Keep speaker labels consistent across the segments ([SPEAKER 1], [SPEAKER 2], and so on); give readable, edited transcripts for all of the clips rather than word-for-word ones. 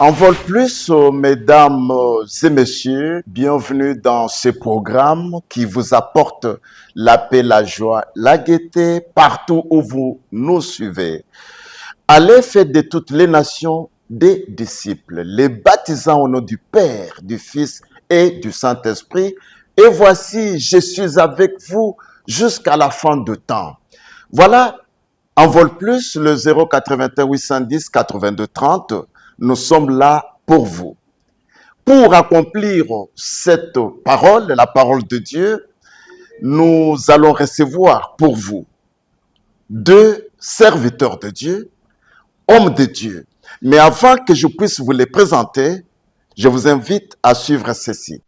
[SPEAKER 1] En vol plus, mesdames et messieurs, bienvenue dans ce programme qui vous apporte la paix, la joie, la gaieté partout où vous nous suivez. Allez faire de toutes les nations des disciples, les baptisant au nom du Père, du Fils et du Saint-Esprit. Et voici, je suis avec vous jusqu'à la fin du temps. Voilà, en vol plus, le 081 810 82 30. Nous sommes là pour vous. Pour accomplir cette parole, la parole de Dieu, nous allons recevoir pour vous deux serviteurs de Dieu, hommes de Dieu. Mais avant que je puisse vous les présenter, je vous invite à suivre ceci.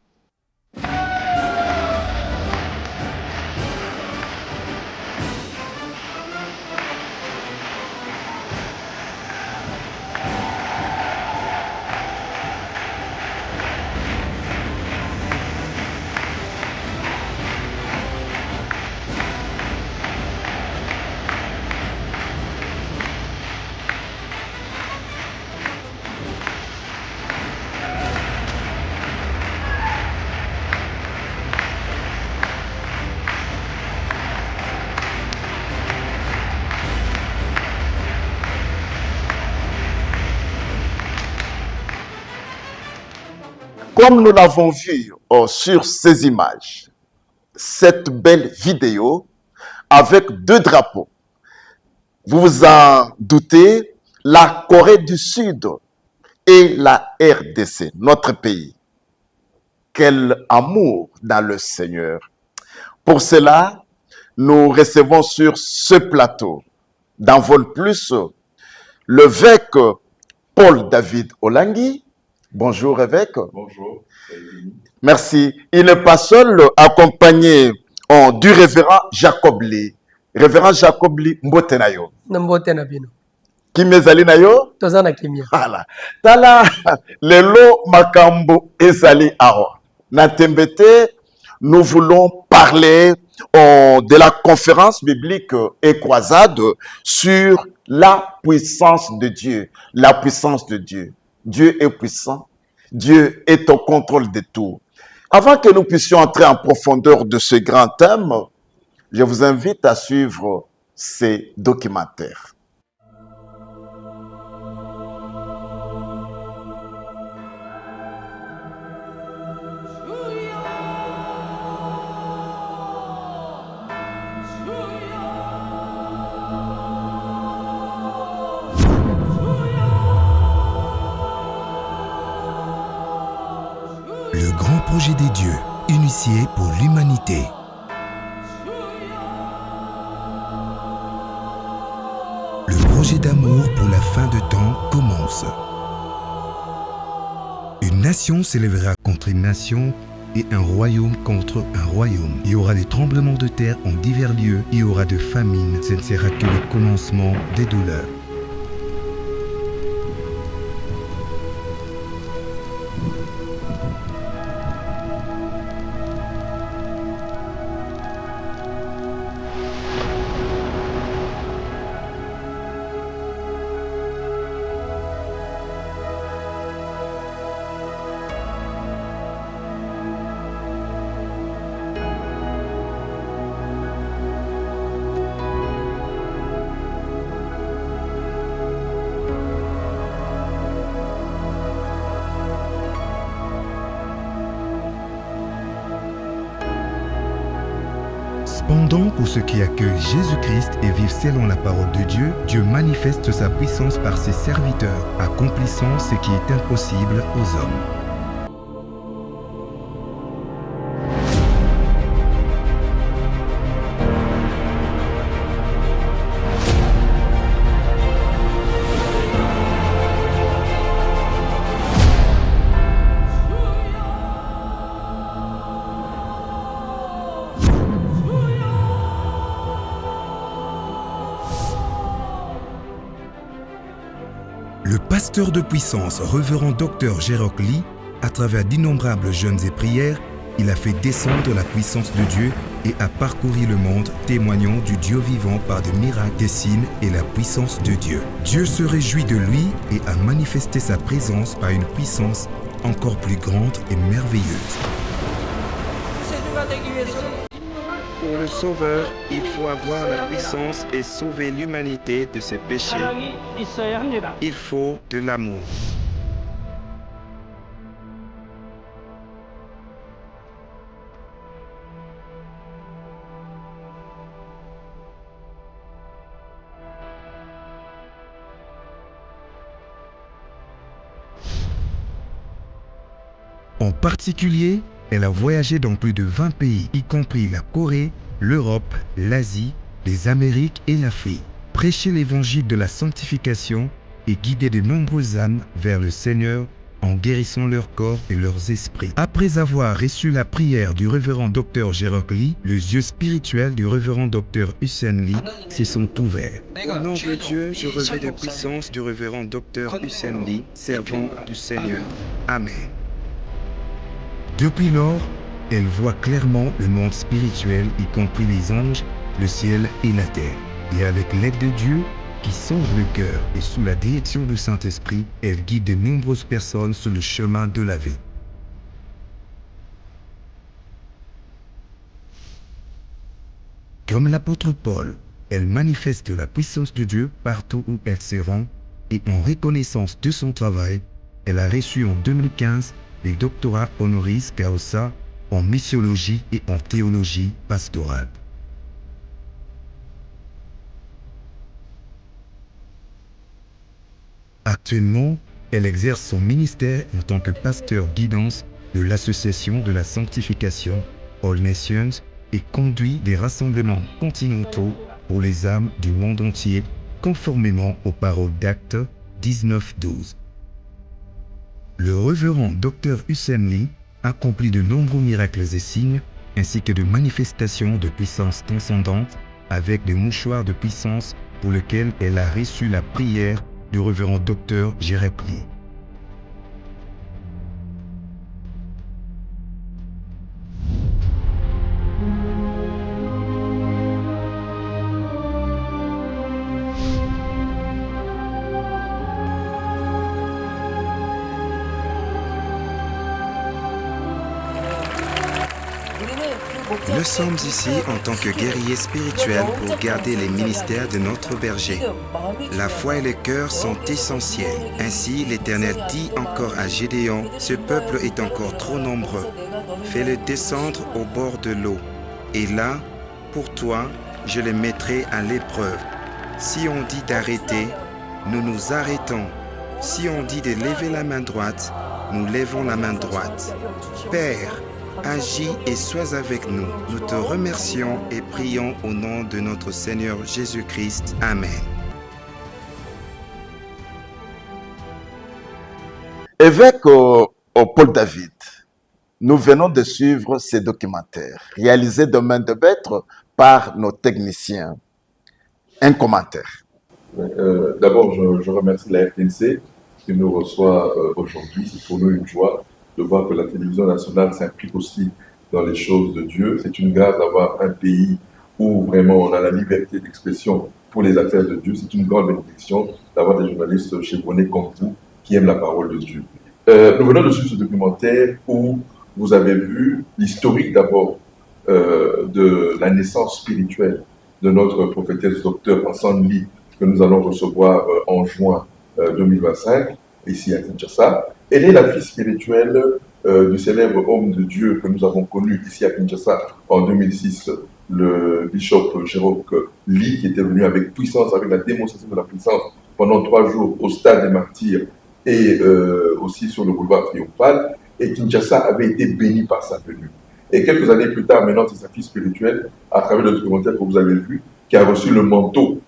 [SPEAKER 1] Comme nous l'avons vu sur ces images, cette belle vidéo avec deux drapeaux. Vous vous en doutez, la Corée du Sud et la RDC, notre pays. Quel amour dans le Seigneur. Pour cela, nous recevons sur ce plateau, dans Vol Plus, l'évêque Paul David Olangui. Bonjour évêque.
[SPEAKER 2] Bonjour.
[SPEAKER 1] Merci. Il n'est pas seul, accompagné du révérend Jacob Lee. Révérend Jacob Lee Mbotenayo.
[SPEAKER 3] Nambotenabino.
[SPEAKER 1] Kimezali nayo?
[SPEAKER 3] Tozana kimia.
[SPEAKER 1] Voilà. Tala lelo makambo ezali awa. Na tembete, nous voulons parler de la conférence biblique et croisade sur la puissance de Dieu. La puissance de Dieu. Dieu est puissant. Dieu est au contrôle de tout. Avant que nous puissions entrer en profondeur de ce grand thème, je vous invite à suivre ces documentaires.
[SPEAKER 4] Le grand projet des dieux, initié pour l'humanité. Le projet d'amour pour la fin de temps commence. Une nation s'élèvera contre une nation et un royaume contre un royaume. Il y aura des tremblements de terre en divers lieux, il y aura de famines. Ce ne sera que le commencement des douleurs. Cependant, pour ceux qui accueillent Jésus-Christ et vivent selon la parole de Dieu, Dieu manifeste sa puissance par ses serviteurs, accomplissant ce qui est impossible aux hommes. Le pasteur de puissance, révérend Dr Jacob Lee, à travers d'innombrables jeûnes et prières, il a fait descendre la puissance de Dieu et a parcouru le monde témoignant du Dieu vivant par des miracles, des signes et la puissance de Dieu. Dieu se réjouit de lui et a manifesté sa présence par une puissance encore plus grande et merveilleuse. Pour le Sauveur, il faut avoir la puissance et sauver l'humanité de ses péchés. Il faut de l'amour. En particulier, elle a voyagé dans plus de 20 pays, y compris la Corée, l'Europe, l'Asie, les Amériques et l'Afrique. Prêcher l'évangile de la sanctification et guider de nombreuses âmes vers le Seigneur en guérissant leur corps et leurs esprits. Après avoir reçu la prière du révérend Dr Gérard Lee, les yeux spirituels du révérend Dr Hussein Lee se sont ouverts. Au nom de Dieu, je revêt de puissance du révérend Dr Hussein Lee, servant du Seigneur. Amen. Depuis lors, elle voit clairement le monde spirituel, y compris les anges, le ciel et la terre. Et avec l'aide de Dieu, qui songe le cœur et sous la direction du Saint-Esprit, elle guide de nombreuses personnes sur le chemin de la vie. Comme l'apôtre Paul, elle manifeste la puissance de Dieu partout où elle se rend et en reconnaissance de son travail, elle a reçu en 2015 les doctorats honoris causa en missiologie et en théologie pastorale. Actuellement, elle exerce son ministère en tant que pasteur guidance de l'Association de la Sanctification, All Nations, et conduit des rassemblements continentaux pour les âmes du monde entier, conformément aux paroles d'Actes 19-12. Le révérend Dr Hussein Lee accomplit de nombreux miracles et signes, ainsi que de manifestations de puissance transcendante avec des mouchoirs de puissance pour lesquels elle a reçu la prière du révérend Dr Gérard Lee. Nous sommes ici en tant que guerriers spirituels pour garder les ministères de notre berger. La foi et le cœur sont essentiels. Ainsi, l'Éternel dit encore à Gédéon, « Ce peuple est encore trop nombreux. Fais-le descendre au bord de l'eau. Et là, pour toi, je les mettrai à l'épreuve. Si on dit d'arrêter, nous nous arrêtons. Si on dit de lever la main droite, nous levons la main droite. Père, agis et sois avec nous. Nous te remercions et prions au nom de notre Seigneur Jésus-Christ. Amen. »
[SPEAKER 1] Évêque Paul David, nous venons de suivre ces documentaires réalisés de main de maître par nos techniciens. Un commentaire.
[SPEAKER 2] D'abord, je remercie la RTNC qui nous reçoit aujourd'hui. C'est pour nous une joie de voir que la télévision nationale s'implique aussi dans les choses de Dieu. C'est une grâce d'avoir un pays où vraiment on a la liberté d'expression pour les affaires de Dieu. C'est une grande bénédiction d'avoir des journalistes chevronnés comme vous qui aiment la parole de Dieu. Nous venons de suivre ce documentaire où vous avez vu l'historique d'abord de la naissance spirituelle de notre prophétesse docteur Hussein Lee que nous allons recevoir en juin 2025 ici à Kinshasa. Elle est la fille spirituelle du célèbre homme de Dieu que nous avons connu ici à Kinshasa en 2006, le bishop Gérard Lee, qui était venu avec puissance, avec la démonstration de la puissance pendant 3 jours au stade des Martyrs et aussi sur le boulevard Triomphal. Et Kinshasa avait été béni par sa venue. Et quelques années plus tard, maintenant, c'est sa fille spirituelle, à travers le documentaire que vous avez vu, qui a reçu le manteau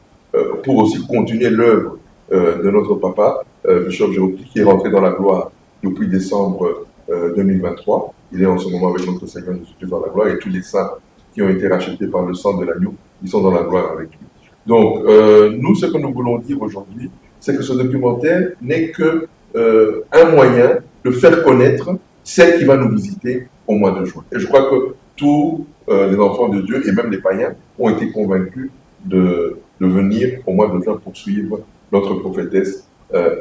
[SPEAKER 2] pour aussi continuer l'œuvre de notre papa, Bishop Gérard Lee, qui est rentré dans la gloire depuis décembre 2023. Il est en ce moment avec notre Seigneur Jésus-Christ dans la gloire, et tous les saints qui ont été rachetés par le sang de l'agneau, ils sont dans la gloire avec lui. Donc, nous, ce que nous voulons dire aujourd'hui, c'est que ce documentaire n'est que un moyen de faire connaître celle qui va nous visiter au mois de juin. Et je crois que tous les enfants de Dieu et même les païens ont été convaincus de venir au mois de juin pour suivre notre prophétesse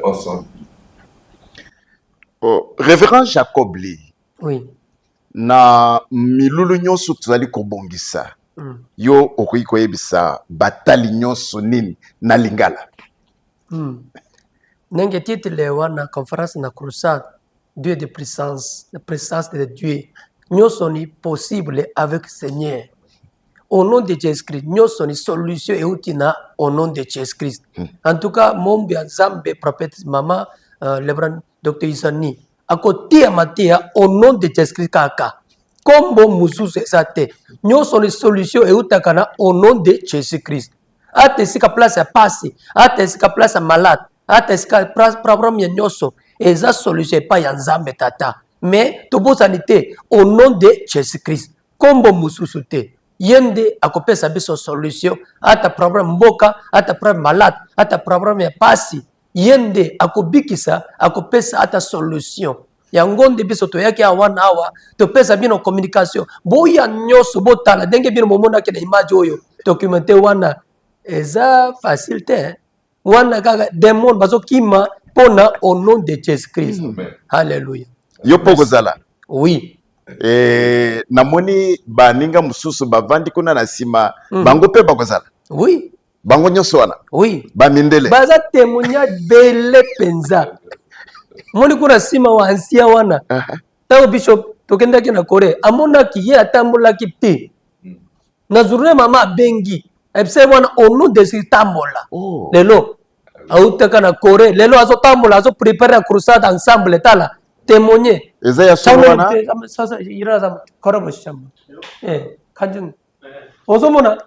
[SPEAKER 2] ensemble.
[SPEAKER 1] Révérend Jacob Lee,
[SPEAKER 3] Oui.
[SPEAKER 1] na milulu nyonso tozali kobongisa yo okoki koyebisa batali nyonso nini na lingala.
[SPEAKER 3] Ndenge titre wana conférence na crusade, Dieu de puissance, la présence de Dieu. Nyonso ni possible avec Seigneur. Au nom de Jésus-Christ, nyonso ni solution eutina au nom de Jésus-Christ. En tout cas, mon bien Zambe prophète maman Lebran Dr. Isani akotia matia au nom de Jésus-Christ kaka. Kombo mususu ezate. Nyonso ni solution eutakana au nom de Jésus-Christ. Ate sika place ya pasi, ate sika place ya malade, ate sika problème ya nyonso eza solution pa ya Nzambe tata. Mais tobosani te au nom de Jésus-Christ. Kombo mususu te. Yende akopesa biso solution ata problème mboka, ata problème malade, ata problème ya pasi. Yende akobikisa akopesa ata solution. Yango nde biso toyaki awana awa topesa bino communication. Boya nyoso botala ndenge bino momona ke na image oyo documenter wana eza facile te. Wana kaka démon bazokima pona au nom de Jésus-Christ. Alléluia.
[SPEAKER 1] Yo pokozala.
[SPEAKER 3] Oui.
[SPEAKER 1] Namoni baninga mususu bavandi kuna na sima bango pe bakozala.
[SPEAKER 3] Oui.
[SPEAKER 1] Bango nyonso wana.
[SPEAKER 3] Oui.
[SPEAKER 1] Bamindele.
[SPEAKER 3] Baza témoignage bele penza. Moni kuna sima wa ansia wana. Tawo bishop tokendaki na Korea. Amona ki ye atambola ki te. Na journée mama bengi. Epse wana onu desi tambola. Lelo. Autaka na Korea. Lelo azo tambola azo préparer crusade ensemble tala. Témoigner.
[SPEAKER 1] Eza ya somo wana.
[SPEAKER 3] Sasa iraza korabo shamba. Kanjun. Ozomona.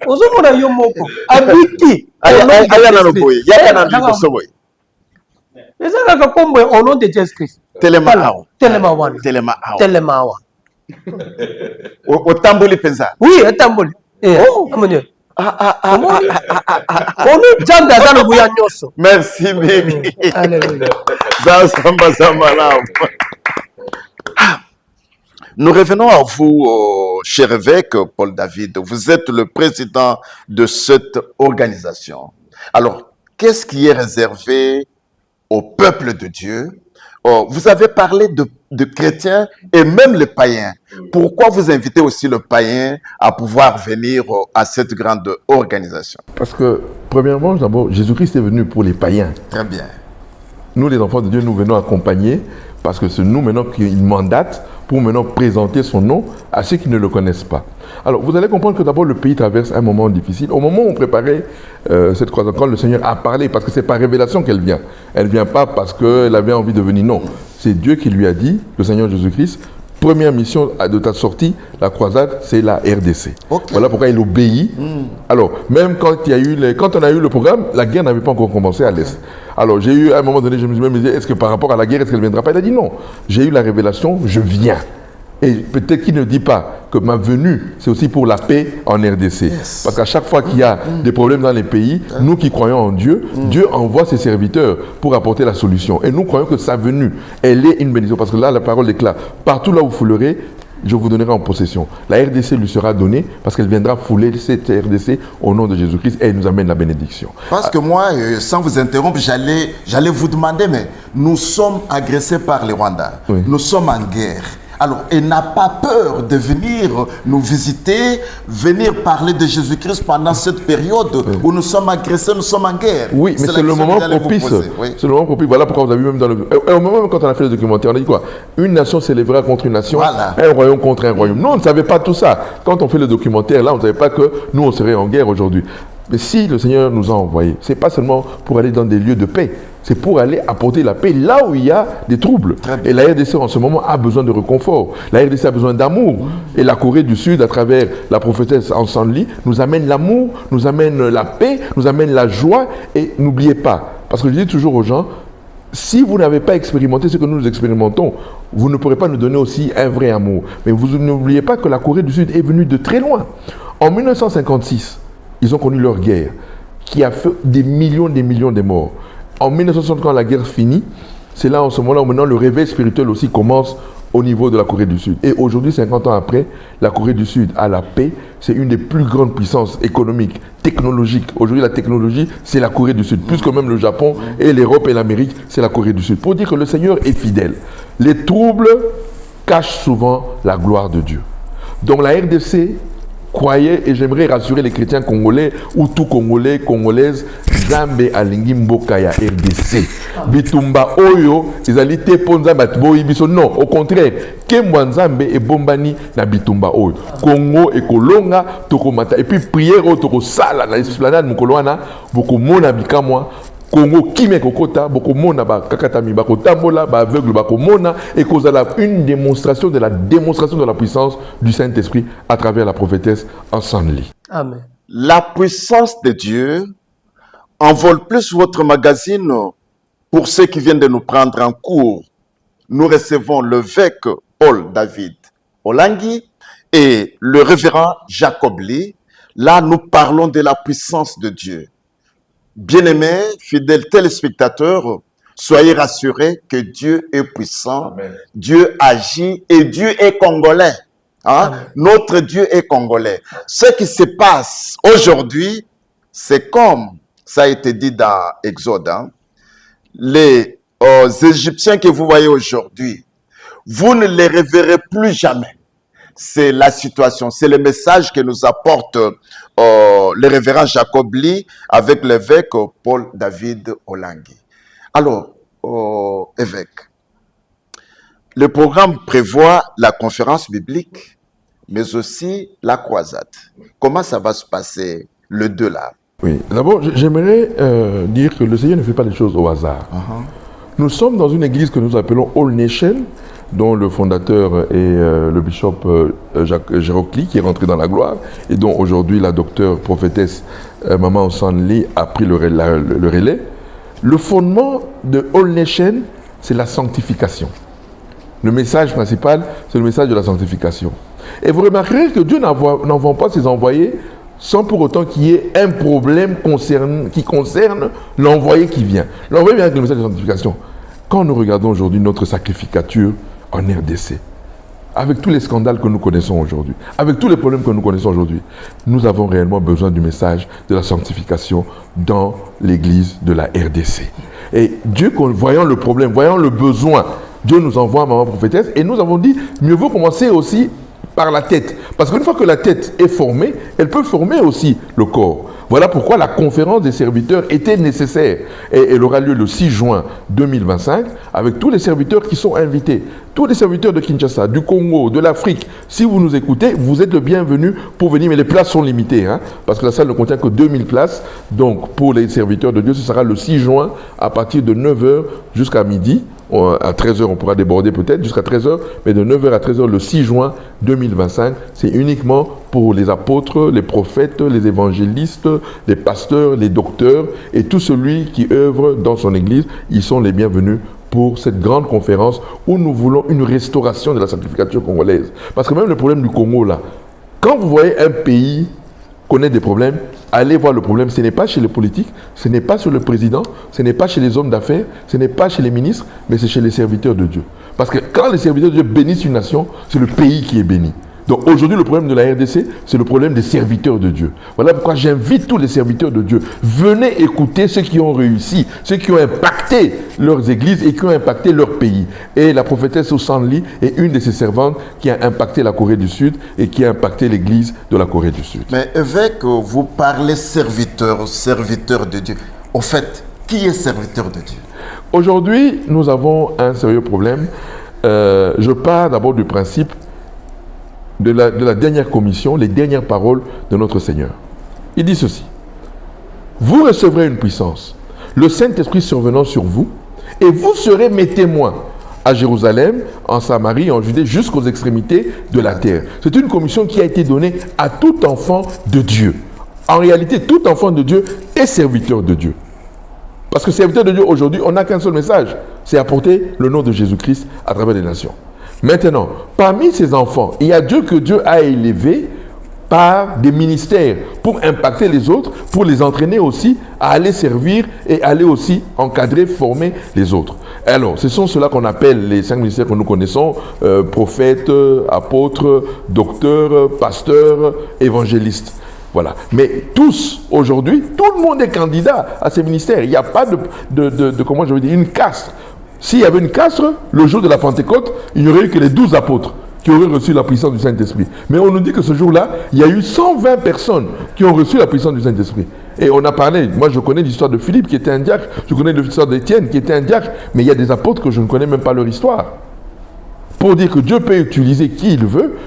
[SPEAKER 3] Ozomona yo moko. Abiki.
[SPEAKER 1] Aya na loboye. Ya na loboye.
[SPEAKER 3] Eza kaka kombo au nom de Jésus-Christ.
[SPEAKER 1] Telema awa.
[SPEAKER 3] Telema wana.
[SPEAKER 1] Telema awa.
[SPEAKER 3] Telema awa.
[SPEAKER 1] Otamboli penza.
[SPEAKER 3] Oui, otamboli. Amonye. Ono janga zalo buya nyoso.
[SPEAKER 1] Merci baby.
[SPEAKER 3] Alléluia.
[SPEAKER 1] Nous revenons à vous, cher évêque Paul David. Vous êtes le président de cette organisation. Alors, qu'est-ce qui est réservé au peuple de Dieu? Vous avez parlé de chrétiens et même les païens. Pourquoi vous invitez aussi le païen à pouvoir venir à cette grande organisation?
[SPEAKER 2] Parce que, premièrement, d'abord, Jésus-Christ est venu pour les païens.
[SPEAKER 1] Très bien.
[SPEAKER 2] Nous, les enfants de Dieu, nous venons accompagner parce que c'est nous maintenant qu'il mandate pour maintenant présenter son nom à ceux qui ne le connaissent pas. Alors, vous allez comprendre que d'abord le pays traverse un moment difficile. Au moment où on préparait cette croisade, quand le Seigneur a parlé, parce que c'est par révélation qu'elle vient. Elle ne vient pas parce qu'elle avait envie de venir, non. C'est Dieu qui lui a dit, le Seigneur Jésus-Christ, première mission de ta sortie, la croisade, c'est la RDC. Okay. Voilà pourquoi il obéit. Alors, même quand on a eu le programme, la guerre n'avait pas encore commencé à l'Est. Alors, j'ai eu, à un moment donné, je me suis même dit, est-ce que par rapport à la guerre, est-ce qu'elle ne viendra pas? Il a dit non. J'ai eu la révélation, je viens. Et peut-être qu'il ne dit pas que ma venue, c'est aussi pour la paix en RDC. Yes. Parce qu'à chaque fois qu'il y a des problèmes dans les pays, nous qui croyons en Dieu, Dieu envoie ses serviteurs pour apporter la solution. Et nous croyons que sa venue, elle est une bénédiction. Parce que là, la parole déclare, partout là où vous foulerez, je vous donnerai en possession. La RDC lui sera donnée parce qu'elle viendra fouler cette RDC au nom de Jésus-Christ et elle nous amène la bénédiction.
[SPEAKER 1] Parce que moi, sans vous interrompre, j'allais vous demander, mais nous sommes agressés par les Rwandais. Oui. Nous sommes en guerre. Alors, elle n'a pas peur de venir nous visiter, venir parler de Jésus-Christ pendant cette période où nous sommes agressés, nous sommes en guerre.
[SPEAKER 2] Oui, mais c'est le moment propice. Oui. C'est le moment propice. Voilà pourquoi vous avez vu même dans le... Au moment même quand on a fait le documentaire, on a dit quoi? Une nation s'élèvera contre une nation, voilà. Un royaume contre un royaume. Nous, on ne savait pas tout ça. Quand on fait le documentaire, là, on ne savait pas que nous, on serait en guerre aujourd'hui. Mais si le Seigneur nous a envoyés, ce n'est pas seulement pour aller dans des lieux de paix, c'est pour aller apporter la paix là où il y a des troubles. Et la RDC en ce moment a besoin de réconfort. La RDC a besoin d'amour. Et la Corée du Sud, à travers la prophétesse Ansonli, nous amène l'amour, nous amène la paix, nous amène la joie. Et n'oubliez pas, parce que je dis toujours aux gens, si vous n'avez pas expérimenté ce que nous expérimentons, vous ne pourrez pas nous donner aussi un vrai amour. Mais vous n'oubliez pas que la Corée du Sud est venue de très loin. En 1956, ils ont connu leur guerre, qui a fait des millions de morts. En 1960, quand la guerre finit, c'est là en ce moment-là où maintenant le réveil spirituel aussi commence
[SPEAKER 5] au niveau de la Corée du Sud. Et aujourd'hui, 50 ans après, la Corée du Sud a la paix. C'est une des plus grandes puissances économiques, technologiques. Aujourd'hui, la technologie, c'est la Corée du Sud. Plus que même le Japon et l'Europe et l'Amérique, c'est la Corée du Sud. Pour dire que le Seigneur est fidèle. Les troubles cachent souvent la gloire de Dieu. Donc la RDC croyait, et j'aimerais rassurer les chrétiens congolais ou tout Congolais, Congolaises, Zambe alingi mboka ya RDC. Bitumba oyo, ezali te ponza batboyi biso. Non, au contraire, kemwa Nzambe e bombani na bitumba oyo. Congo e kolonga tokomata. Et puis prière o toko sala na esplanade mukolo wana boko mona bikamwa. Congo kime kokota boko mona ba kakatami bako tambola ba aveugle bako mona et kozala une démonstration de la puissance du Saint-Esprit à travers la prophétesse Ensanli.
[SPEAKER 3] Amen.
[SPEAKER 1] La puissance de Dieu envole plus votre magazine. Pour ceux qui viennent de nous prendre en cours, nous recevons l'évêque Paul David Olangi et le révérend Jacob Lee. Là, nous parlons de la puissance de Dieu. Bien-aimés, fidèles téléspectateurs, soyez rassurés que Dieu est puissant,
[SPEAKER 2] Amen.
[SPEAKER 1] Dieu agit et Dieu est congolais. Hein? Notre Dieu est congolais. Ce qui se passe aujourd'hui, c'est comme ça a été dit dans Exode. Hein? Les Égyptiens que vous voyez aujourd'hui, vous ne les reverrez plus jamais. C'est la situation, c'est le message que nous apporte le révérend Jacob Lee avec l'évêque Paul David Olangi. Alors, évêque, le programme prévoit la conférence biblique, mais aussi la croisade. Comment ça va se passer le 2 là?
[SPEAKER 5] Oui, d'abord, j'aimerais dire que le Seigneur ne fait pas les choses au hasard. Nous sommes dans une église que nous appelons All Nation, dont le fondateur est le bishop Jacques Gérocli, qui est rentré dans la gloire, et dont aujourd'hui la docteure prophétesse Maman Ensanli a pris le relais. Le fondement de All Nation, c'est la sanctification. Le message principal, c'est le message de la sanctification. Et vous remarquerez que Dieu n'envoie pas ses envoyés sans pour autant qu'il y ait un problème qui concerne l'envoyé qui vient. L'envoyé vient avec le message de sanctification. Quand nous regardons aujourd'hui notre sacrificature en RDC, avec tous les scandales que nous connaissons aujourd'hui, avec tous les problèmes que nous connaissons aujourd'hui, nous avons réellement besoin du message de la sanctification dans l'église de la RDC. Et Dieu, voyant le problème, voyant le besoin, Dieu nous envoie Maman Prophétesse et nous avons dit, mieux vaut commencer aussi par la tête. Parce qu'une fois que la tête est formée, elle peut former aussi le corps. Voilà pourquoi la conférence des serviteurs était nécessaire. Et elle aura lieu le 6 juin 2025 avec tous les serviteurs qui sont invités. Tous les serviteurs de Kinshasa, du Congo, de l'Afrique. Si vous nous écoutez, vous êtes le bienvenu pour venir. Mais les places sont limitées. Hein, parce que la salle ne contient que 2000 places. Donc pour les serviteurs de Dieu, ce sera le 6 juin à partir de 9h jusqu'à midi. À 13h, on pourra déborder peut-être jusqu'à 13h, mais de 9h à 13h le 6 juin 2025, c'est uniquement pour les apôtres, les prophètes, les évangélistes, les pasteurs, les docteurs et tout celui qui œuvre dans son église. Ils sont les bienvenus pour cette grande conférence où nous voulons une restauration de la sanctification congolaise. Parce que même le problème du Congo là, quand vous voyez un pays connaître des problèmes, allez voir le problème. Ce n'est pas chez les politiques, ce n'est pas sur le président, ce n'est pas chez les hommes d'affaires, ce n'est pas chez les ministres, mais c'est chez les serviteurs de Dieu. Parce que quand les serviteurs de Dieu bénissent une nation, c'est le pays qui est béni. Donc aujourd'hui, le problème de la RDC, c'est le problème des serviteurs de Dieu. Voilà pourquoi j'invite tous les serviteurs de Dieu. Venez écouter ceux qui ont réussi, ceux qui ont impacté leurs églises et qui ont impacté leur pays. Et la prophétesse Ensanli est une de ces servantes qui a impacté la Corée du Sud et qui a impacté l'église de la Corée du Sud.
[SPEAKER 1] Mais évêque, vous parlez serviteur de Dieu. En fait, qui est serviteur de Dieu?
[SPEAKER 5] Aujourd'hui, nous avons un sérieux problème. Je pars d'abord du principe de la dernière commission, les dernières paroles de notre Seigneur. Il dit ceci: vous recevrez une puissance, le Saint-Esprit survenant sur vous, et vous serez mes témoins à Jérusalem, en Samarie, en Judée, jusqu'aux extrémités de la terre. C'est une commission qui a été donnée à tout enfant de Dieu. En réalité, tout enfant de Dieu est serviteur de Dieu. Parce que serviteur de Dieu, aujourd'hui, on n'a qu'un seul message, c'est apporter le nom de Jésus-Christ à travers les nations. Maintenant, parmi ces enfants, il y a Dieu que Dieu a élevé par des ministères pour impacter les autres, pour les entraîner aussi à aller servir et aller aussi encadrer, former les autres. Alors, ce sont ceux-là qu'on appelle les 5 ministères que nous connaissons, prophètes, apôtres, docteurs, pasteurs, évangélistes. Voilà. Mais tous, aujourd'hui, tout le monde est candidat à ces ministères. Il n'y a pas comment je veux dire, une caste. S'il y avait une caste, le jour de la Pentecôte, il n'y aurait eu que les 12 apôtres qui auraient reçu la puissance du Saint-Esprit. Mais on nous dit que ce jour-là, il y a eu 120 personnes qui ont reçu la puissance du Saint-Esprit. Et on a parlé, moi je connais l'histoire de Philippe qui était un diacre, je connais l'histoire d'Étienne qui était un diacre, mais il y a des apôtres que je ne connais même pas leur histoire. Pour dire que Dieu peut utiliser qui il veut,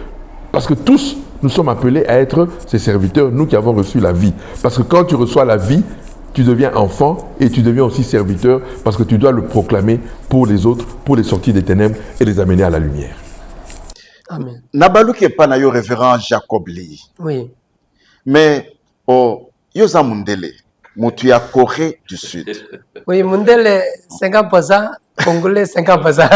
[SPEAKER 5] parce que tous, nous sommes appelés à être ses serviteurs, nous qui avons reçu la vie. Parce que quand tu reçois la vie, tu deviens enfant et tu deviens aussi serviteur, parce que tu dois le proclamer pour les autres, pour les sortir des ténèbres et les amener à la lumière.
[SPEAKER 3] Amen.
[SPEAKER 1] Nabaluki pana yo révérend Jacob Lee.
[SPEAKER 3] Oui.
[SPEAKER 1] Mais yoza mundele, mutu ya Corée du Sud.
[SPEAKER 3] Oui, Mundele 50%, Congolais 50%.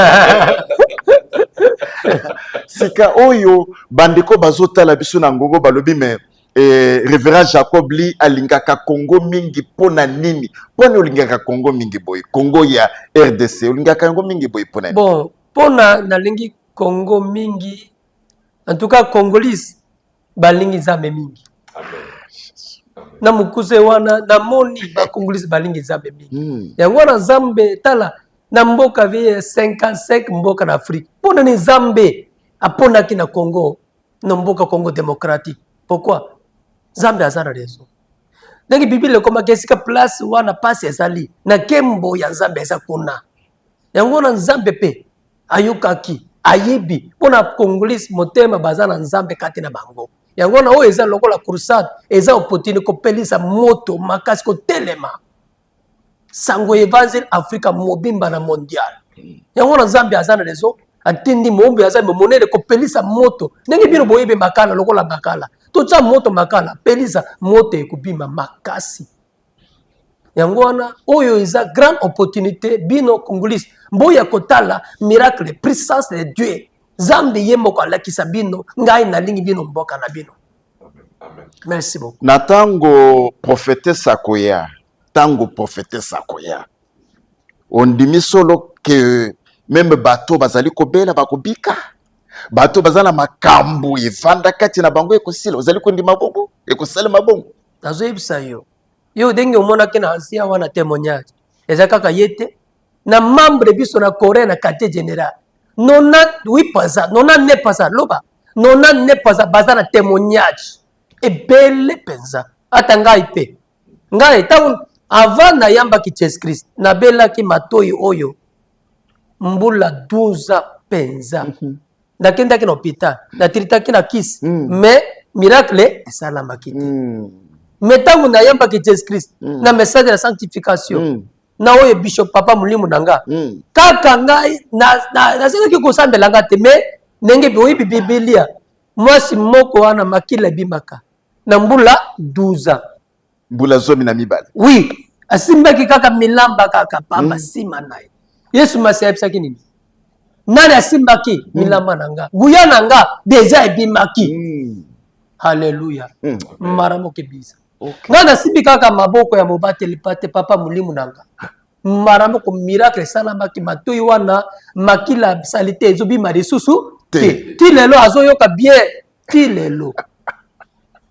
[SPEAKER 1] Sika oyo bandeko bazota la biso na ngongo balobi me révérend Jacob Lee alingaka Congo mingi pona nini? Pona olingaka Congo mingi boy? Congo ya RDC olingaka Congo mingi boy pona nini?
[SPEAKER 3] Bon, pona nalingi Congo mingi, en tout cas Congolais balingi zambe mingi. Na mukuse wana na moni ba Congolais balingi zambe mingi. Yango na zambe tala na mboka vie 55 mboka na Afrique. Pona ni zambe apona ki na Congo, na mboka Congo démocratique. Pourquoi? Zambe azana raison. Ndangi Bible koma kesika place wana passe ezali na kembo ya zambe eza kuna. Yango na zambe pe ayukaki ayebi pona Congolais motema bazana nzambe kati na bango. Yango na o eza lokola crusade eza opportunité ko pelisa moto makasi ko telema. Sango evangile Afrika mobimba na mondial. Yango na Zambie azana rezo atindi mombe azambe monene ko pelisa moto. Ndenge bino boyebe makala lokola makala. Tocha moto makala pelisa moto ekubima makasi. Yango wana oyo eza grande opportunité bino Congolais mboya kotala miracle puissance de Dieu. Zambe yemo ko lakisa bino ngai na lingi bino mboka na bino.
[SPEAKER 2] Amen.
[SPEAKER 3] Merci beaucoup.
[SPEAKER 1] Na tango prophétesse Sakoya, tango prophétesse Sakoya. On dit solo que même bateau bazali kobela bakobika. Bateau bazala makambu evanda kati na bango ekosila bazali ko ndima bongo ekosala mabongo.
[SPEAKER 3] Nazo yebisa yo. Yo denge omona ke na ancien wana témoignage. Eza kaka yete na membre biso na Corée na quartier général. 98%, 99% loba. 99% bazana témoignage. Et belle penza. Atanga ipe. Ngai tawu avant na yamba ki Jesus Christ. Na bela ki matoi oyo. Mbula 12 ans penza. Nakenda ki na hôpital. Na tirita ki na kisi. Mais miracle esala makiti. Mais tangu na yamba ki Jesus Christ. Na message de la sanctification. Na oye bishop papa mulimu nanga. Kaka ngai na sika ki kosambela nga te mais nenge bi oyibi Biblia. Mwasi moko wana makila bimaka. Na mbula 12 ans.
[SPEAKER 1] Mbula zomi na mibale.
[SPEAKER 3] Oui. Asimbaki kaka milamba kaka pamba sima naye. Yesu masayebisaki nini? Nani asimbaki milamba nanga? Guya nanga deja ebimaki. Hallelujah. Maramo kebisa. Nani asimbi kaka maboko ya mobateli pate papa mulimu nanga. Maramo ko miracle salamaki matoi wana makila salite ezobima lisusu te. Ti lelo azoyoka bien. Ti lelo.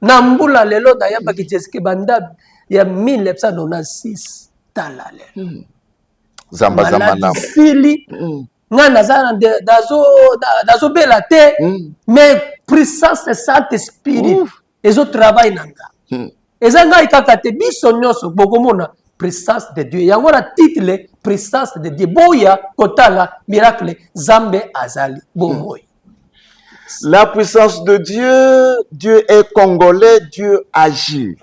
[SPEAKER 3] Na mbula lelo na yamba ki Jeski banda ya 1996 talale.
[SPEAKER 1] Zamba na.
[SPEAKER 3] Fili. Nga nazana dazo bela te. Mais puissance de Saint-Esprit. Ezo travail nanga. Eza nga ikaka te biso nyoso bokomona puissance de Dieu. Yango na titre puissance de Dieu. Boya kotala miracle Zambe azali. Bomoy.
[SPEAKER 1] La puissance de Dieu, Dieu est congolais, Dieu agit.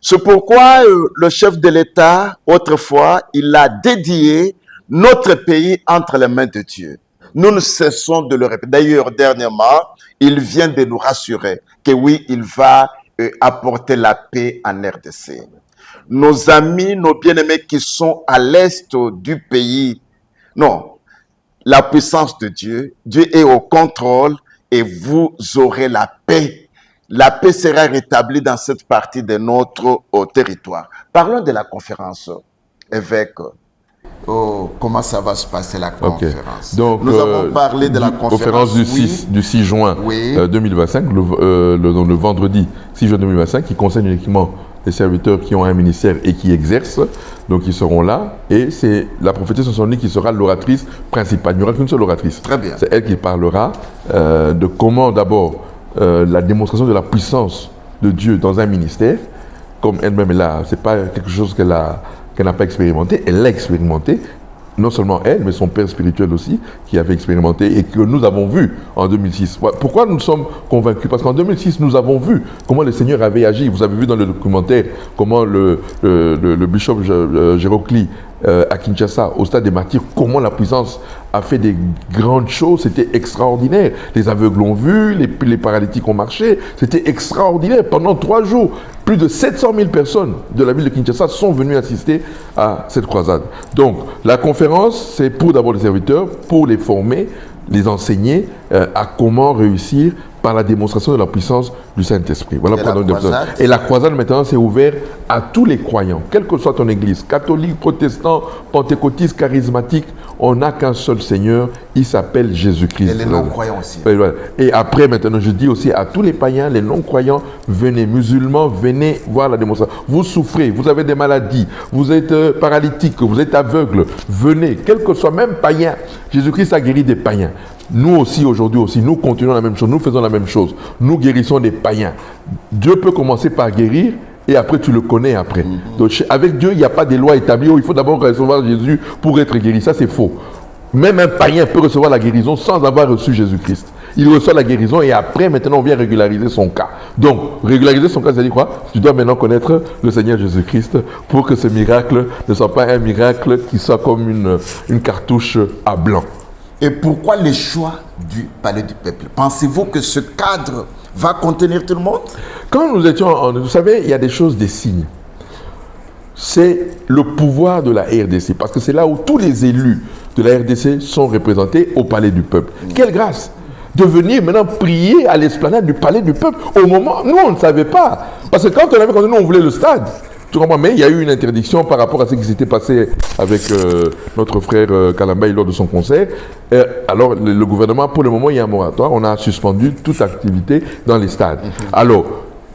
[SPEAKER 1] C'est pourquoi le chef de l'État, autrefois, il a dédié notre pays entre les mains de Dieu. Nous ne cessons de le répéter. D'ailleurs, dernièrement, il vient de nous rassurer que oui, il va apporter la paix en RDC. Nos amis, nos bien-aimés qui sont à l'est du pays, non, la puissance de Dieu, Dieu est au contrôle et vous aurez la paix la paix sera rétablie dans cette partie de notre territoire. Parlons de la conférence, évêque. Oh, comment ça va se passer la conférence?
[SPEAKER 5] Donc,
[SPEAKER 1] nous avons parlé de la conférence
[SPEAKER 5] du 6 juin 2025, le vendredi 6 juin 2025, qui concerne uniquement les serviteurs qui ont un ministère et qui exercent. Donc, ils seront là. Et c'est la prophétesse Sonsoni qui sera l'oratrice principale. Il n'y aura qu'une seule oratrice.
[SPEAKER 1] Très bien.
[SPEAKER 5] C'est elle qui parlera de comment, d'abord, la démonstration de la puissance de Dieu dans un ministère, comme elle-même est là. Ce n'est pas quelque chose qu'elle n'a pas expérimenté, elle l'a expérimenté, non seulement elle, mais son père spirituel aussi, qui avait expérimenté et que nous avons vu en 2006. Pourquoi nous sommes convaincus? Parce qu'en 2006, nous avons vu comment le Seigneur avait agi. Vous avez vu dans le documentaire comment le bishop Gérocli à Kinshasa, au stade des martyrs, comment la puissance a fait des grandes choses. C'était extraordinaire. Les aveugles ont vu, les paralytiques ont marché. C'était extraordinaire. Pendant 3 jours, plus de 700 000 personnes de la ville de Kinshasa sont venues assister à cette croisade. Donc, la conférence, c'est pour d'abord les serviteurs, pour les former, les enseigner à comment réussir par la démonstration de la puissance du Saint-Esprit. Voilà et la croisade, maintenant, c'est ouvert à tous les croyants, quelle que soit ton église, catholique, protestant, pentecôtiste, charismatique, on n'a qu'un seul Seigneur, il s'appelle Jésus-Christ.
[SPEAKER 1] Et les non-croyants aussi.
[SPEAKER 5] Et après, maintenant, je dis aussi à tous les païens, les non-croyants, venez, musulmans, venez voir la démonstration. Vous souffrez, vous avez des maladies, vous êtes paralytique, vous êtes aveugle, venez, quel que soit, même païen. Jésus-Christ a guéri des païens. Nous aussi, aujourd'hui aussi, nous continuons la même chose, nous faisons la même chose. Nous guérissons des païens. Dieu peut commencer par guérir et après tu le connais après. Donc avec Dieu, il n'y a pas de loi établie. Il faut d'abord recevoir Jésus pour être guéri. Ça, c'est faux. Même un païen peut recevoir la guérison sans avoir reçu Jésus-Christ. Il reçoit la guérison et après, maintenant, on vient régulariser son cas. Donc, régulariser son cas, ça dit quoi? Tu dois maintenant connaître le Seigneur Jésus-Christ pour que ce miracle ne soit pas un miracle qui soit comme une cartouche à blanc.
[SPEAKER 1] Et pourquoi le choix du palais du peuple? Pensez-vous que ce cadre va contenir tout le monde?
[SPEAKER 5] Quand nous étions, vous savez, il y a des choses, des signes. C'est le pouvoir de la RDC, parce que c'est là où tous les élus de la RDC sont représentés au palais du peuple. Quelle grâce de venir maintenant prier à l'esplanade du palais du peuple au moment, nous on ne savait pas. Parce que quand on avait continué, on voulait le stade. Tu comprends? Mais il y a eu une interdiction par rapport à ce qui s'était passé avec notre frère Kalambay lors de son concert. Alors, le gouvernement, pour le moment, il y a un moratoire. On a suspendu toute activité dans les stades. Alors,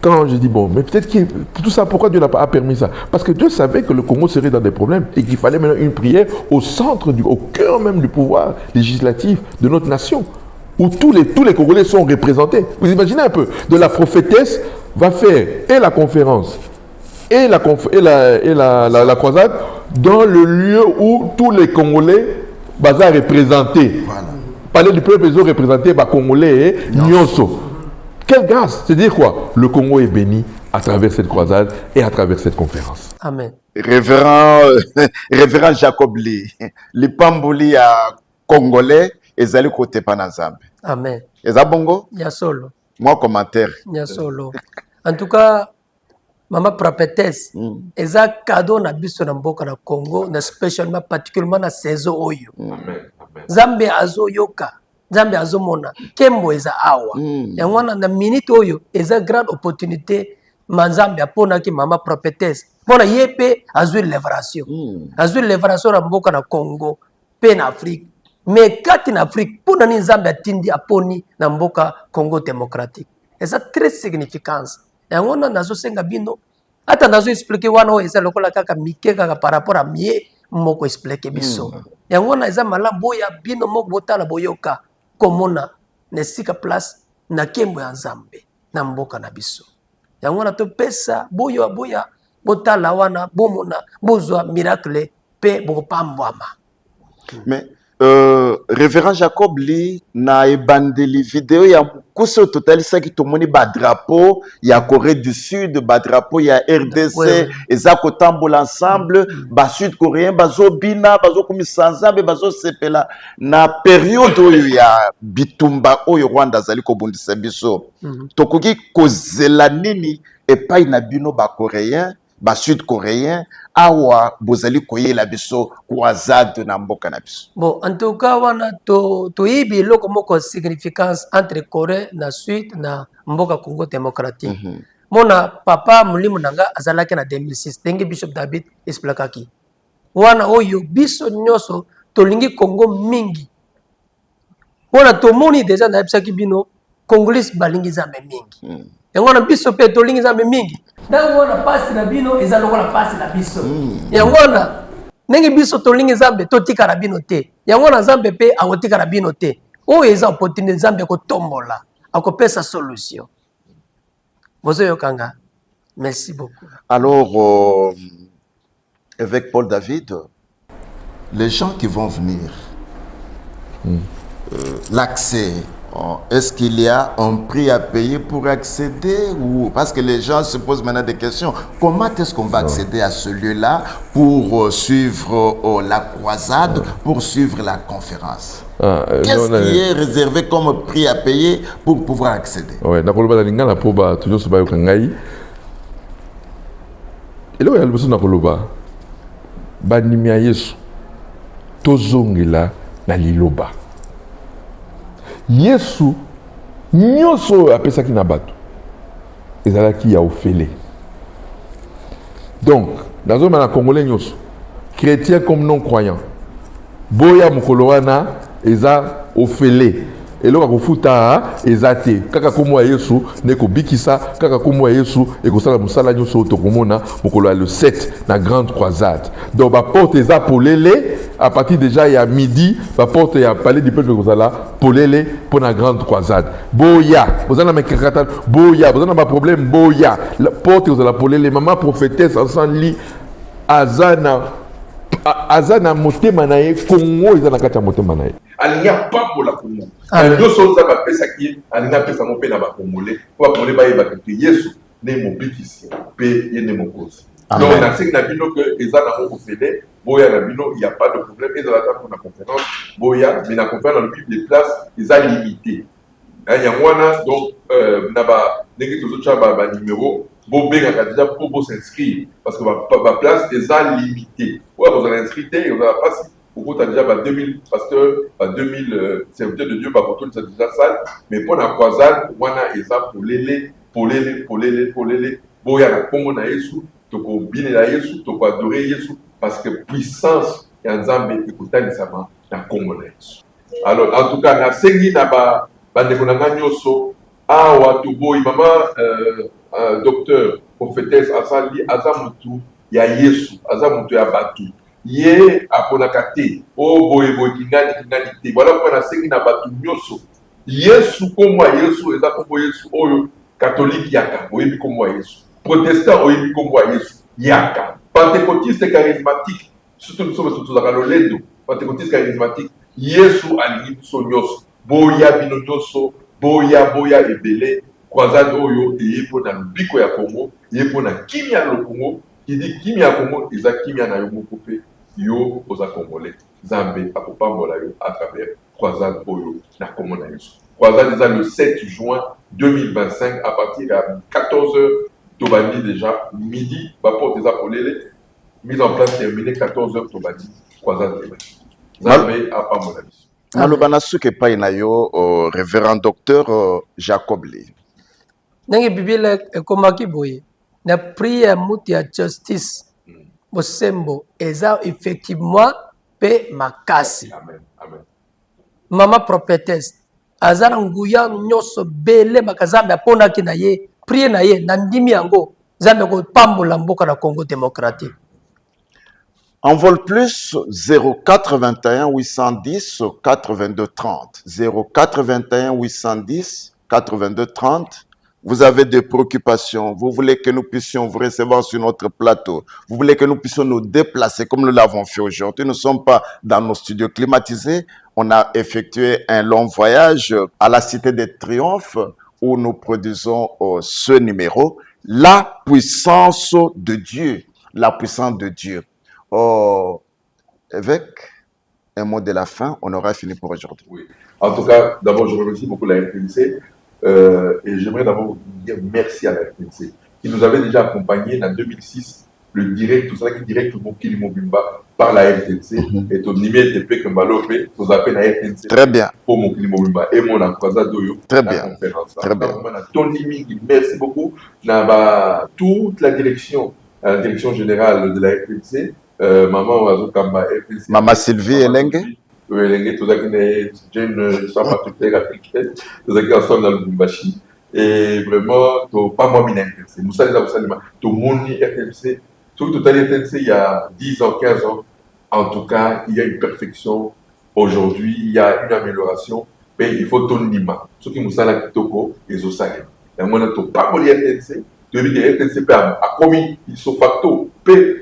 [SPEAKER 5] quand je dis, bon, mais peut-être que tout ça, pourquoi Dieu n'a pas permis ça? Parce que Dieu savait que le Congo serait dans des problèmes et qu'il fallait maintenant une prière au centre, au cœur même du pouvoir législatif de notre nation, où tous les Congolais sont représentés. Vous imaginez un peu, de la prophétesse va faire et la conférence et la croisade dans le lieu où tous les Congolais sont représentés. Voilà. Palais du peuple, ils ont représenté les Congolais et Nyonso. Quelle grâce! C'est-à-dire quoi? Le Congo est béni à travers cette croisade et à travers cette conférence.
[SPEAKER 3] Amen.
[SPEAKER 1] Révérend Jacob Lee, les Pamboli à Congolais, ils allaient côté Panazambe.
[SPEAKER 3] Amen.
[SPEAKER 1] Et ça bongo?
[SPEAKER 3] Il y a solo.
[SPEAKER 1] Moi, commentaire.
[SPEAKER 3] Il y a solo. En tout cas, Maman prophétesse, ils ont cadeau na biso na mboka na Congo, na spécialement particulièrement na saison oyo. Zambe azo yoka, Zambe azo mona, kembo eza awa. Yango na minute oyo, eza grande opportunité manzambe apona ki mama prophétesse. Pona yepe azu libération. Azu libération na mboka na Congo, pe na Afrique. Mais kati na Afrique, pona ni Zambe atindi aponi na mboka Congo démocratique. Eza très significance. Yango nazo senga bino ata nazo expliquer wana o eza lokola kaka mike kaka par rapport à mie moko expliquer biso yango na eza malambo ya bino moko botala boyoka komona na sika place na kembo ya Nzambe na mboka na biso yango na to pesa boya botala wana bomona bozwa miracle pe bokopambwama.
[SPEAKER 1] Mais Révérend Jacob Lee na ebandeli vidéo ya kuso total saki tomoni ba drapeau ya Corée du Sud, ba drapeau ya RDC, eza kotambola ensemble, ba sud coréen bazo bina, bazo komisa Nzambe, bazo sepela na période oyo ya bitumba oyo Rwanda zali kobundisa biso. Tokoki kozela nini epai na bino ba coréen ba sud-coréen awa bozali koyela biso croisade na mboka na biso.
[SPEAKER 3] Bon, en tout cas, wana toyibi eloko moko significance entre Corée na Sud na mboka Congo démocratique. Mona papa mulimu nanga azalaki na 2006 ndenge Bishop David expliquaki. Wana oyo biso nyoso tolingi Congo mingi. Wana tomoni deja na ebisaki bino Congolais balingi zambe mingi. Yango na biso pe tolingi zambe mingi. Ndango wana pasi na bino eza lokola pasi na biso. Yango wana ndenge biso tolingi zambe totika na bino te. Yango na zambe pe akotika na bino te. Oyo eza opportunité zambe kotombola akopesa solution. Bozoyo kanga. Merci beaucoup.
[SPEAKER 1] Alors avec Paul David, les gens qui vont venir, l'accès, est-ce qu'il y a un prix à payer pour accéder ou parce que les gens se posent maintenant des questions. Comment est-ce qu'on va accéder à ce lieu-là pour suivre la croisade, pour suivre la conférence? Qu'est-ce qui est réservé comme prix à payer pour pouvoir accéder?
[SPEAKER 5] Oui, nakoloba lingana po ba toujours so ba yokangai. Elo ya lubuso nakoloba. Ba nimia Yesu. Tozongela na liloba. Yesu nyoso apesaki na bato ezalaki ya ofele. Donc dans un mana congolais nyoso chrétien comme non croyant boya mokolo wana eza ofele eloko kofuta ezate kaka komo ya Yesu neko bikisa kaka komo ya Yesu ekosala musala nyoso tokomona mokolo ya le 7 na grande croisade. Donc ba porte eza polele à partir déjà il y a midi ba porte ya palais du peuple kozala polele pour la grande croisade. Boya bozana mekakata boya bozana ba problème boya la porte kozala polele maman prophétesse ensemble li azana motema na ye Congo ezana kati ya motema na ye.
[SPEAKER 2] Alinga pambo la Congo. Ndio soza ba pesa ki alinga pesa mo pe na ba Congolais. Kwa Congolais ba yeba que Yesu ne mo bikisi pe ye ne mo kosi. Donc na sing na bino que ezana mo fede boya na bino il y a pas de problème et dans la table pour la conférence boya mais la conférence dans le les places est limitées. Il y a wana donc na ba ndenge tozo tshaba ba numéro bo benga déjà pour s'inscrire parce que ba place est limitée. Ouais, vous allez inscrire et on va passer au déjà 2000 parce que 2000 serviteurs de Dieu pour tout c'est déjà salle mais pour la croisade wana eza pour les boya na Congo na Yesu to ko bine na Yesu to ko adorer Yesu parce que puissance ya Nzambe ekutani sama na Congo na Yesu. Alors en tout cas na sengi na ba ndeko na nyoso awa to boy mama docteur prophétesse asali azamutu ya Yesu azamutu ya batu ye aponaka te o boye kingani te voilà pourquoi na sengi na batu nyoso Yesu komo Yesu eza komo Yesu oyo catholique yaka oyebi komo Yesu protestant oyebi komo Yesu yaka pentecôtiste charismatique surtout nous sommes tous à lolendo pentecôtiste charismatique Yesu alingi biso nyoso boya bino nyoso boya ebele croisade oyo eyepo na lubiko ya Congo eyepo na kimia lo Congo qui dit kimia Congo eza kimia na yo moko pe yo oza congolais Nzambe akopambola yo à travers croisade oyo na Congo na Yesu. Croisade eza le 7 juin 2025 à partir de 14h tobandi déjà midi ba porte eza polele mise en place terminée 14h tobandi croisade Nzambe apambola biso.
[SPEAKER 1] Naloba na suke pa na yo révérend docteur Jacob Lee.
[SPEAKER 3] Ndenge Biblia ekomaki boye na prière muti ya justice bosembo eza effectivement pe makasi.
[SPEAKER 2] Amen. Amen.
[SPEAKER 3] Mama prophétesse azana nguya nyoso bele makazambe aponaki na ye prier na ye na ndimi yango zambe ko pambola mboka na Congo démocratique.
[SPEAKER 1] Envol plus 0421 810 82 30 0421 810 82 30. Vous avez des préoccupations, vous voulez que nous puissions vous recevoir sur notre plateau, vous voulez que nous puissions nous déplacer comme nous l'avons fait aujourd'hui. Nous ne sommes pas dans nos studios climatisés, on a effectué un long voyage à la Cité des Triomphes où nous produisons ce numéro, la puissance de Dieu, la puissance de Dieu. Avec un mot de la fin, on aura fini pour aujourd'hui.
[SPEAKER 2] Oui. En tout cas, d'abord, je remercie beaucoup la RTNC. Et j'aimerais d'abord dire merci à la RTNC qui nous avait déjà accompagnés en 2006 le direct, tout ça qui direct au Mokili Mobimba par la RTNC et ton numéro de paix que Malopé, vous appelez la RTNC.
[SPEAKER 1] Très bien.
[SPEAKER 2] Pour Mokili Mobimba et mon ambassade d'Oyo.
[SPEAKER 1] Très bien.
[SPEAKER 2] Conférence.
[SPEAKER 1] Très bien.
[SPEAKER 2] Tony Mingi, merci beaucoup. Toute la direction générale de la RTNC, Maman Oazo Kamba, RTNC.
[SPEAKER 1] Maman Sylvie Elenge.
[SPEAKER 2] Oui, Elenge, tout ça qui est une chambre toute africaine, tout ça qui est ensemble dans le Bumbashi. Et vraiment, pas moi, mina RTNC. Moussa les Abousalima, tout le monde RTNC. Tout à RTNC, il y a 10 ans, 15 ans. En tout cas, il y a une perfection. Aujourd'hui, il y a une amélioration. Mais il faut ton nima. Ce qui nous a la kitoko, les osagé. Et moi, nous pas pour les RTNC. Tu veux dire, RTNC a commis, ils sont facto.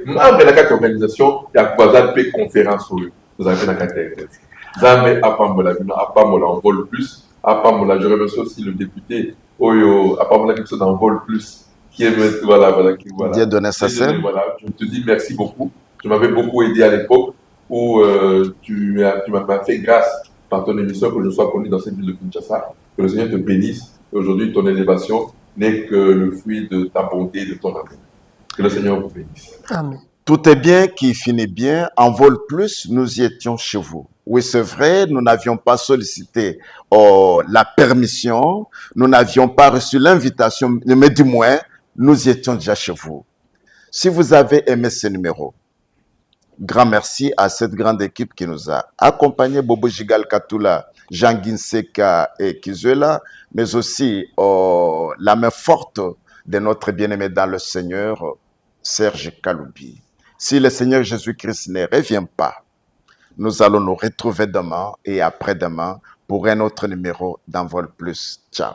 [SPEAKER 2] Membre de la carte organisation, il y a quoi P conférence sur eux. Vous avez fait la carte RTNC. Zamé Apamola, Apamola en vol plus. Apamola, je remercie aussi le député. Oyo, Apamola, qui sont en vol plus. Qui est, voilà.
[SPEAKER 1] Dieu donne sa scène.
[SPEAKER 2] Voilà, je te dis merci beaucoup. Tu m'avais beaucoup aidé à l'époque où tu m'as fait grâce par ton émission que je sois connu dans cette ville de Kinshasa. Que le Seigneur te bénisse. Et aujourd'hui, ton élévation n'est que le fruit de ta bonté et de ton amour. Que le Seigneur vous bénisse.
[SPEAKER 3] Amen.
[SPEAKER 1] Tout est bien qui finit bien. En vol plus, nous y étions chez vous. Oui, c'est vrai, nous n'avions pas sollicité la permission, nous n'avions pas reçu l'invitation, mais du moins, nous y étions déjà chez vous. Si vous avez aimé ce numéro, grand merci à cette grande équipe qui nous a accompagnés, Bobo Jigal Katula, Jean Ginseka et Kizuela, mais aussi la main forte de notre bien-aimé dans le Seigneur, Serge Kaloubi. Si le Seigneur Jésus-Christ ne revient pas, nous allons nous retrouver demain et après-demain pour un autre numéro d'Envol Plus. Ciao.